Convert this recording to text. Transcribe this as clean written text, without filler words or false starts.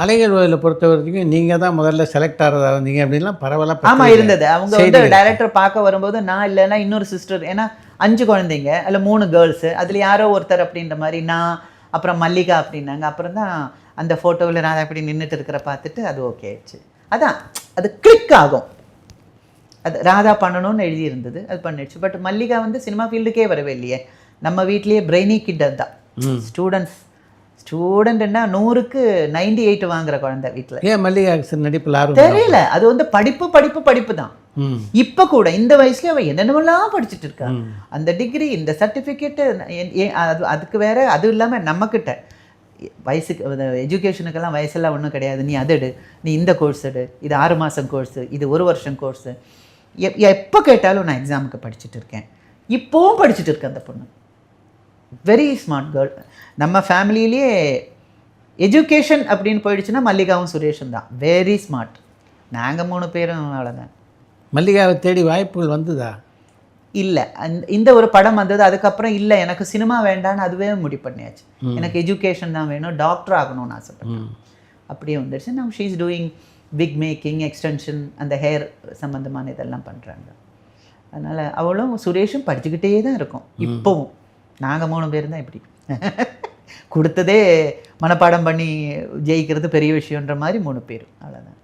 அலைகள் ஓவியத்தில் பொறுத்த வரைக்கும் நீங்கள் தான் முதல்ல செலக்ட் ஆகிறதா இருந்தீங்க அப்படின்லாம் பரவாயில்ல. ஆமாம் இருந்தது. அவங்க வந்து டைரக்டர் பார்க்க வரும்போது நான் இல்லைன்னா இன்னொரு சிஸ்டர், ஏன்னா 5 குழந்தைங்க, அதில் 3 கேர்ள்ஸு, அதில் யாரோ ஒருத்தர் அப்படின்ற மாதிரி நான், அப்புறம் மல்லிகா அப்படின்னாங்க. அப்புறம் தான் அந்த ஃபோட்டோவில் நான் அப்படி நின்றுட்டு இருக்கிற பார்த்துட்டு அது ஓகே ஆயிடுச்சு. அதான் அது கிளிக் ஆகும். அது ராதா பண்ணணும்னு எழுதியிருந்தது, அது பண்ணிடுச்சு. பட் மல்லிகா வந்து சினிமா ஃபீல்டுக்கே வரவே இல்லையே. நம்ம வீட்லேயே பிரெய்னி கிட் தான். ஸ்டூடெண்ட்னா 100க்கு 98 வாங்குற குழந்தை வீட்டில். ஏன் மல்லிகா நடிப்பில் ஆர்வம் தெரியல. அது வந்து படிப்பு தான். இப்போ கூட இந்த வயசுல அவள் என்னென்னலாம் படிச்சுட்டு இருக்கா. அந்த டிகிரி, இந்த சர்டிஃபிகேட்டு, அதுக்கு வேற. அது இல்லாமல் நம்மக்கிட்ட வயசுக்கு எஜுகேஷனுக்கெல்லாம் வயசெல்லாம் ஒன்றும் கிடையாது. நீ அது எடு, நீ இந்த கோர்ஸ் எடு, இது 6 மாதம் கோர்ஸு, இது 1 வருஷம் கோர்ஸு. எப்போ கேட்டாலும் நான் எக்ஸாமுக்கு படிச்சுட்டு இருக்கேன். இப்போவும் படிச்சுட்டு இருக்கேன் அந்த பொண்ணு. Very smart girl. நம்ம ஃபேமிலியிலேயே எஜுகேஷன் அப்படின்னு போயிடுச்சுன்னா மல்லிகாவும் சுரேஷும் தான் வெரி ஸ்மார்ட். நாங்கள் 3 பேரும் அவ்வளோதான். மல்லிகாவை தேடி வாய்ப்புகள் வந்ததா? இல்லை, இந்த ஒரு படம் வந்தது. அதுக்கப்புறம் இல்லை, எனக்கு சினிமா வேண்டான்னு அதுவே முடிவு பண்ணியாச்சு. எனக்கு எஜுகேஷன் தான் வேணும், டாக்டர் ஆகணும்னு ஆசைப்பட்டேன். அப்படியே வந்துடுச்சு. நான் she is doing wig making, extension, அந்த ஹேர் சம்மந்தமான இதெல்லாம் பண்ணுறாங்க. அதனால் அவளும் சுரேஷும் படிச்சுக்கிட்டே தான் இருக்கோம் இப்போவும். நாங்கள் 3 பேர் தான் இப்படி கொடுத்ததே மனப்பாடம் பண்ணி ஜெயிக்கிறது பெரிய விஷயன்ற மாதிரி 3 பேர், அவ்வளோதான்.